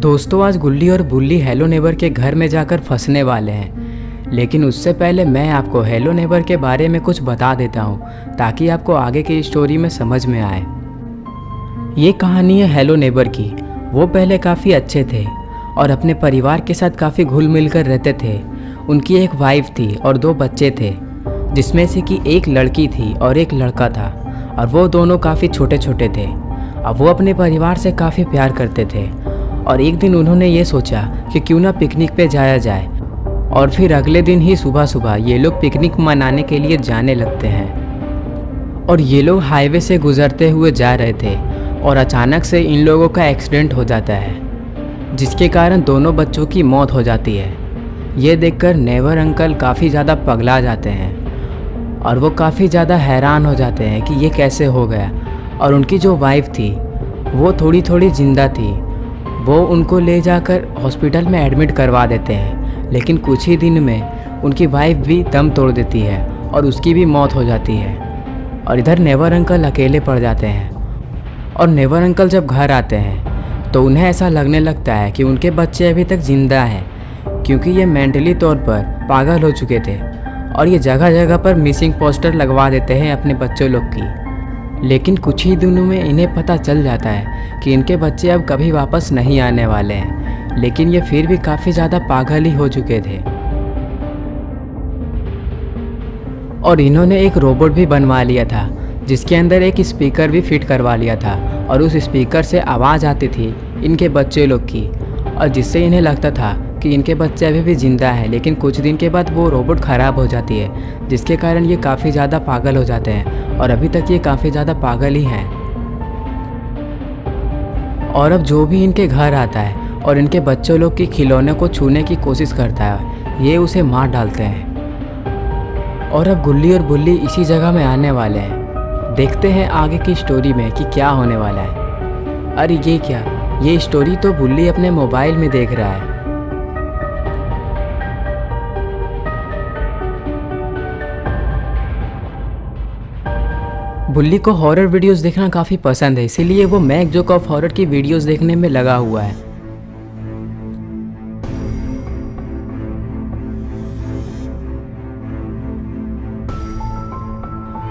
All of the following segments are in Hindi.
दोस्तों, आज गुल्ली और बुल्ली हेलो नेबर के घर में जाकर फंसने वाले हैं। लेकिन उससे पहले मैं आपको हेलो नेबर के बारे में कुछ बता देता हूँ ताकि आपको आगे की स्टोरी में समझ में आए। ये कहानी है हेलो नेबर की। वो पहले काफ़ी अच्छे थे और अपने परिवार के साथ काफ़ी घुल मिल कर रहते थे। उनकी एक वाइफ थी और 2 बच्चे थे, जिसमें से कि एक लड़की थी और एक लड़का था, और वो दोनों काफ़ी छोटे छोटे थे। अब वो अपने परिवार से काफ़ी प्यार करते थे और एक दिन उन्होंने ये सोचा कि क्यों ना पिकनिक पे जाया जाए। और फिर अगले दिन ही सुबह सुबह ये लोग पिकनिक मनाने के लिए जाने लगते हैं। और ये लोग हाईवे से गुजरते हुए जा रहे थे और अचानक से इन लोगों का एक्सीडेंट हो जाता है, जिसके कारण दोनों बच्चों की मौत हो जाती है। ये देखकर नेबर अंकल काफ़ी ज़्यादा पगला जाते हैं और वो काफ़ी ज़्यादा हैरान हो जाते हैं कि ये कैसे हो गया। और उनकी जो वाइफ थी वो थोड़ी थोड़ी ज़िंदा थी। वो उनको ले जाकर हॉस्पिटल में एडमिट करवा देते हैं, लेकिन कुछ ही दिन में उनकी वाइफ भी दम तोड़ देती है और उसकी भी मौत हो जाती है। और इधर नेबर अंकल अकेले पड़ जाते हैं। और नेबर अंकल जब घर आते हैं तो उन्हें ऐसा लगने लगता है कि उनके बच्चे अभी तक ज़िंदा हैं, क्योंकि ये मेंटली तौर पर पागल हो चुके थे। और ये जगह जगह पर मिसिंग पोस्टर लगवा देते हैं अपने बच्चों लोग की। लेकिन कुछ ही दिनों में इन्हें पता चल जाता है कि इनके बच्चे अब कभी वापस नहीं आने वाले हैं, लेकिन ये फिर भी काफ़ी ज़्यादा पागल ही हो चुके थे। और इन्होंने एक रोबोट भी बनवा लिया था, जिसके अंदर एक स्पीकर भी फिट करवा लिया था, और उस स्पीकर से आवाज़ आती थी इनके बच्चे लोग की, और जिससे इन्हें लगता था कि इनके बच्चे अभी भी ज़िंदा हैं। लेकिन कुछ दिन के बाद वो रोबोट ख़राब हो जाती है, जिसके कारण ये काफ़ी ज़्यादा पागल हो जाते हैं, और अभी तक ये काफ़ी ज़्यादा पागल ही हैं। और अब जो भी इनके घर आता है और इनके बच्चों लोग की खिलौने को छूने की कोशिश करता है, ये उसे मार डालते हैं। और अब गुल्ली और बुल्ली इसी जगह में आने वाले हैं। देखते हैं आगे की स्टोरी में कि क्या होने वाला है। अरे ये क्या, ये स्टोरी तो बुल्ली अपने मोबाइल में देख रहा है। बुल्ली को हॉरर वीडियोस देखना काफ़ी पसंद है, इसीलिए वो मैक जोक ऑफ हॉरर की वीडियोस देखने में लगा हुआ है।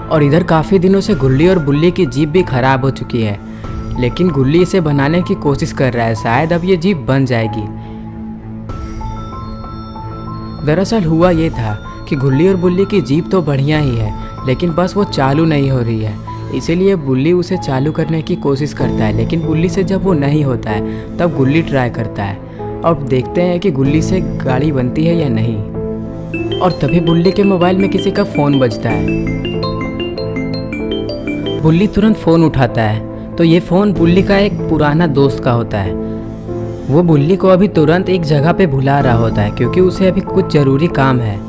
और इधर काफ़ी दिनों से गुल्ली और बुल्ली की जीप भी खराब हो चुकी है, लेकिन गुल्ली इसे बनाने की कोशिश कर रहा है। शायद अब ये जीप बन जाएगी। दरअसल हुआ ये था कि गुल्ली और बुल्ली की जीप तो बढ़िया ही है, लेकिन बस वो चालू नहीं हो रही है। इसीलिए बुल्ली उसे चालू करने की कोशिश करता है, लेकिन बुल्ली से जब वो नहीं होता है तब गुल्ली ट्राई करता है। अब देखते हैं कि गुल्ली से गाड़ी बनती है या नहीं। और तभी बुल्ली के मोबाइल में किसी का फ़ोन बजता है। बुल्ली तुरंत फ़ोन उठाता है तो ये फ़ोन बुल्ली का एक पुराना दोस्त का होता है। वो बुल्ली को अभी तुरंत एक जगह पे बुला रहा होता है, क्योंकि उसे अभी कुछ ज़रूरी काम है।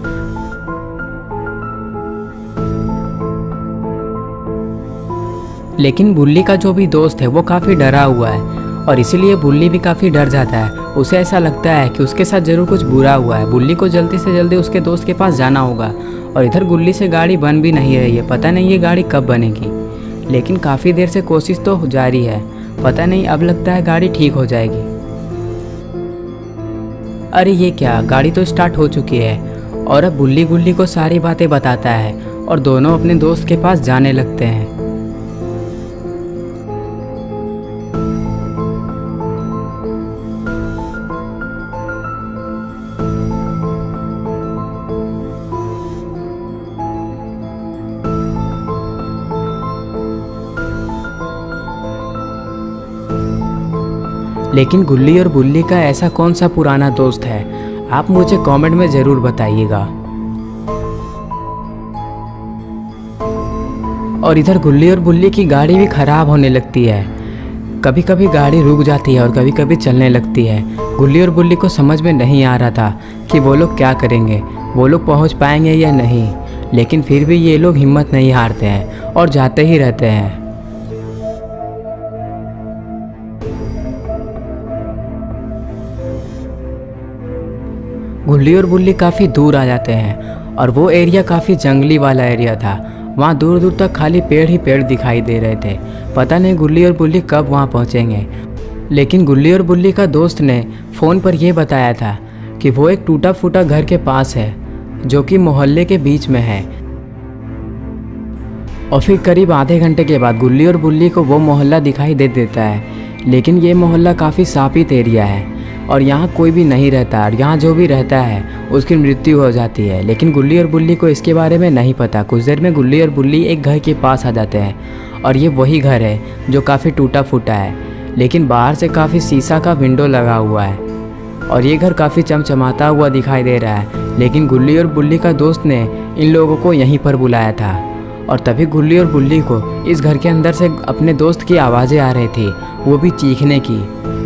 लेकिन बुल्ली का जो भी दोस्त है वो काफ़ी डरा हुआ है, और इसीलिए बुल्ली भी काफ़ी डर जाता है। उसे ऐसा लगता है कि उसके साथ ज़रूर कुछ बुरा हुआ है। बुल्ली को जल्दी से जल्दी उसके दोस्त के पास जाना होगा। और इधर गुल्ली से गाड़ी बन भी नहीं रही है। पता नहीं ये गाड़ी कब बनेगी, लेकिन काफ़ी देर से कोशिश तो जारी है। पता नहीं, अब लगता है गाड़ी ठीक हो जाएगी। अरे ये क्या, गाड़ी तो स्टार्ट हो चुकी है। और अब बुल्ली गुल्ली को सारी बातें बताता है और दोनों अपने दोस्त के पास जाने लगते हैं। लेकिन गुल्ली और बुल्ली का ऐसा कौन सा पुराना दोस्त है, आप मुझे कमेंट में ज़रूर बताइएगा। और इधर गुल्ली और बुल्ली की गाड़ी भी ख़राब होने लगती है। कभी कभी गाड़ी रुक जाती है और कभी कभी चलने लगती है। गुल्ली और बुल्ली को समझ में नहीं आ रहा था कि वो लोग क्या करेंगे, वो लोग पहुंच पाएंगे या नहीं। लेकिन फिर भी ये लोग हिम्मत नहीं हारते हैं और जाते ही रहते हैं। गुल्ली और बुल्ली काफ़ी दूर आ जाते हैं और वो एरिया काफ़ी जंगली वाला एरिया था। वहाँ दूर दूर तक खाली पेड़ ही पेड़ दिखाई दे रहे थे। पता नहीं गुल्ली और बुल्ली कब वहाँ पहुँचेंगे। लेकिन गुल्ली और बुल्ली का दोस्त ने फ़ोन पर यह बताया था कि वो एक टूटा फूटा घर के पास है जो कि मोहल्ले के बीच में है। और फिर करीब आधे घंटे के बाद गुल्ली और बुल्ली को वो मोहल्ला दिखाई दे देता है, लेकिन ये मोहल्ला काफ़ी सापित एरिया है और यहाँ कोई भी नहीं रहता और यहाँ जो भी रहता है उसकी मृत्यु हो जाती है। लेकिन गुल्ली और बुल्ली को इसके बारे में नहीं पता। कुछ देर में गुल्ली और बुल्ली एक घर के पास आ जाते हैं और ये वही घर है जो काफ़ी टूटा फूटा है, लेकिन बाहर से काफ़ी शीशा का विंडो लगा हुआ है और ये घर काफ़ी चमचमाता हुआ दिखाई दे रहा है। लेकिन गुल्ली और बुल्ली का दोस्त ने इन लोगों को यहीं पर बुलाया था और तभी गुल्ली और बुल्ली को इस घर के अंदर से अपने दोस्त की आवाज़ें आ रही थी, वो भी चीखने की।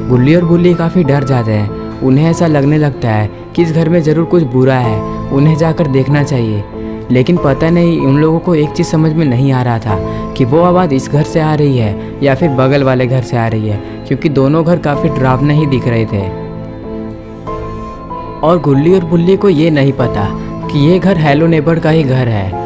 गुल्ली और बुल्ली काफ़ी डर जाते हैं। उन्हें ऐसा लगने लगता है कि इस घर में ज़रूर कुछ बुरा है, उन्हें जाकर देखना चाहिए। लेकिन पता नहीं उन लोगों को एक चीज़ समझ में नहीं आ रहा था कि वो आवाज़ इस घर से आ रही है या फिर बगल वाले घर से आ रही है, क्योंकि दोनों घर काफ़ी डरावने ही दिख रहे थे। और गुल्ली और बुल्ली को ये नहीं पता कि ये घर हेलो नेबर का ही घर है।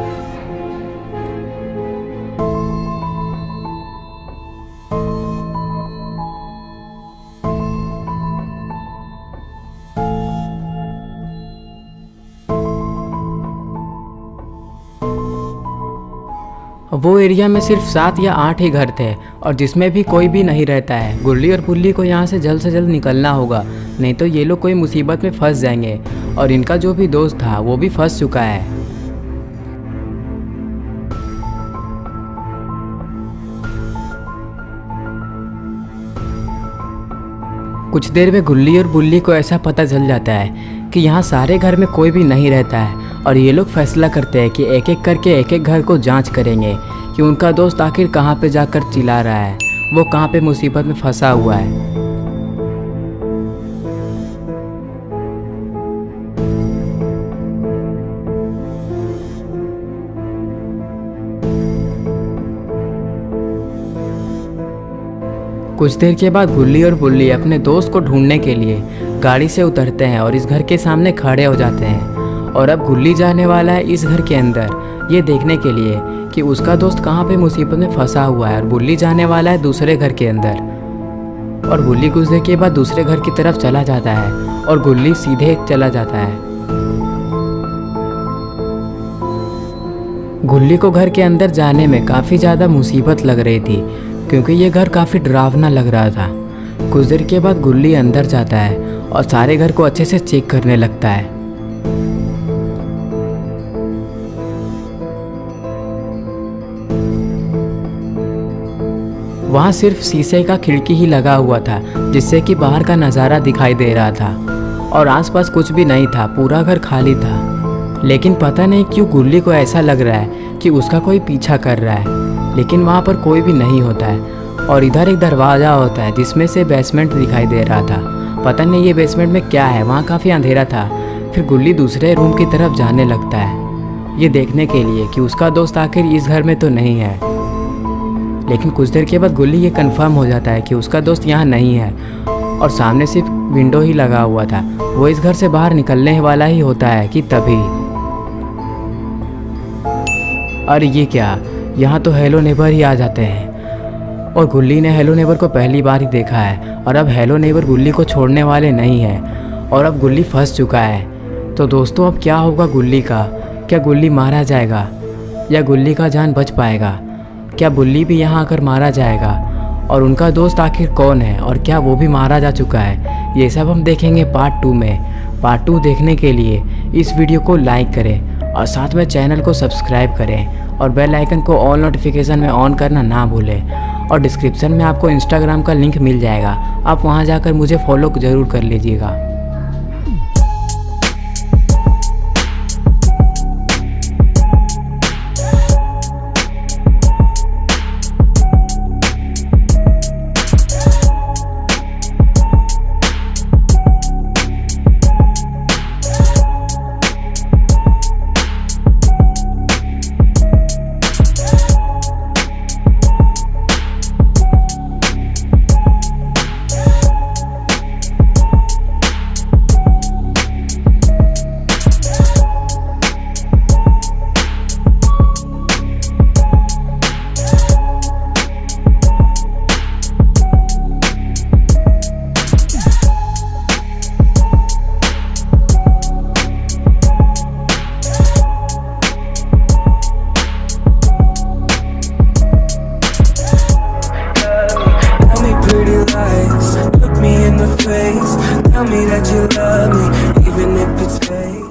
वो एरिया में सिर्फ 7 या 8 ही घर थे और जिसमें भी कोई भी नहीं रहता है। गुल्ली और बुल्ली को यहाँ से जल्द निकलना होगा, नहीं तो ये लोग कोई मुसीबत में फंस जाएंगे और इनका जो भी दोस्त था वो भी फंस चुका है। कुछ देर में गुल्ली और बुल्ली को ऐसा पता चल जाता है कि यहाँ सारे घर में कोई भी नहीं रहता है और ये लोग फैसला करते हैं कि एक एक करके एक एक घर को जांच करेंगे कि उनका दोस्त आखिर कहाँ पे जाकर चिल्ला रहा है, वो कहाँ पे मुसीबत में फंसा हुआ है। कुछ देर के बाद गुल्ली और बुल्ली अपने दोस्त को ढूंढने के लिए गाड़ी से उतरते हैं और इस घर के सामने खड़े हो जाते हैं। और अब गुल्ली जाने वाला है इस घर के अंदर ये देखने के लिए कि उसका दोस्त कहाँ पे मुसीबत में फंसा हुआ है, और बुल्ली जाने वाला है दूसरे घर के अंदर। और बुल्ली कुछ देर के बाद दूसरे घर की तरफ चला जाता है और गुल्ली सीधे चला जाता है। गुल्ली को घर के अंदर जाने में काफ़ी ज़्यादा मुसीबत लग रही थी, क्योंकि ये घर काफ़ी डरावना लग रहा था। कुछ देर के बाद गुल्ली अंदर जाता है और सारे घर को अच्छे से चेक करने लगता है। वहाँ सिर्फ शीशे का खिड़की ही लगा हुआ था जिससे कि बाहर का नज़ारा दिखाई दे रहा था और आसपास कुछ भी नहीं था, पूरा घर खाली था। लेकिन पता नहीं क्यों गुल्ली को ऐसा लग रहा है कि उसका कोई पीछा कर रहा है, लेकिन वहाँ पर कोई भी नहीं होता है। और इधर एक दरवाज़ा होता है जिसमें से बेसमेंट दिखाई दे रहा था। पता नहीं ये बेसमेंट में क्या है, वहाँ काफ़ी अंधेरा था। फिर गुल्ली दूसरे रूम की तरफ जाने लगता है ये देखने के लिए कि उसका दोस्त आखिर इस घर में तो नहीं है। लेकिन कुछ देर के बाद गुल्ली ये कंफर्म हो जाता है कि उसका दोस्त यहाँ नहीं है और सामने सिर्फ विंडो ही लगा हुआ था, वो इस घर से बाहर निकलने वाला ही होता है कि तभी अरे ये क्या, यहाँ तो हेलो नेबर ही आ जाते हैं। और गुल्ली ने हेलो नेबर को पहली बार ही देखा है और अब हेलो नेबर गुल्ली को छोड़ने वाले नहीं हैं और अब गुल्ली फंस चुका है। तो दोस्तों अब क्या होगा गुल्ली का? क्या गुल्ली मारा जाएगा या गुल्ली का जान बच पाएगा? क्या बुल्ली भी यहाँ आकर मारा जाएगा? और उनका दोस्त आखिर कौन है और क्या वो भी मारा जा चुका है? ये सब हम देखेंगे पार्ट 2 में। पार्ट 2 देखने के लिए इस वीडियो को लाइक करें और साथ में चैनल को सब्सक्राइब करें और बेल आइकन को ऑल नोटिफिकेशन में ऑन करना ना भूलें। और डिस्क्रिप्शन में आपको इंस्टाग्राम का लिंक मिल जाएगा, आप वहाँ जाकर मुझे फॉलो ज़रूर कर लीजिएगा। face. Tell me that you love me, even if it's fake.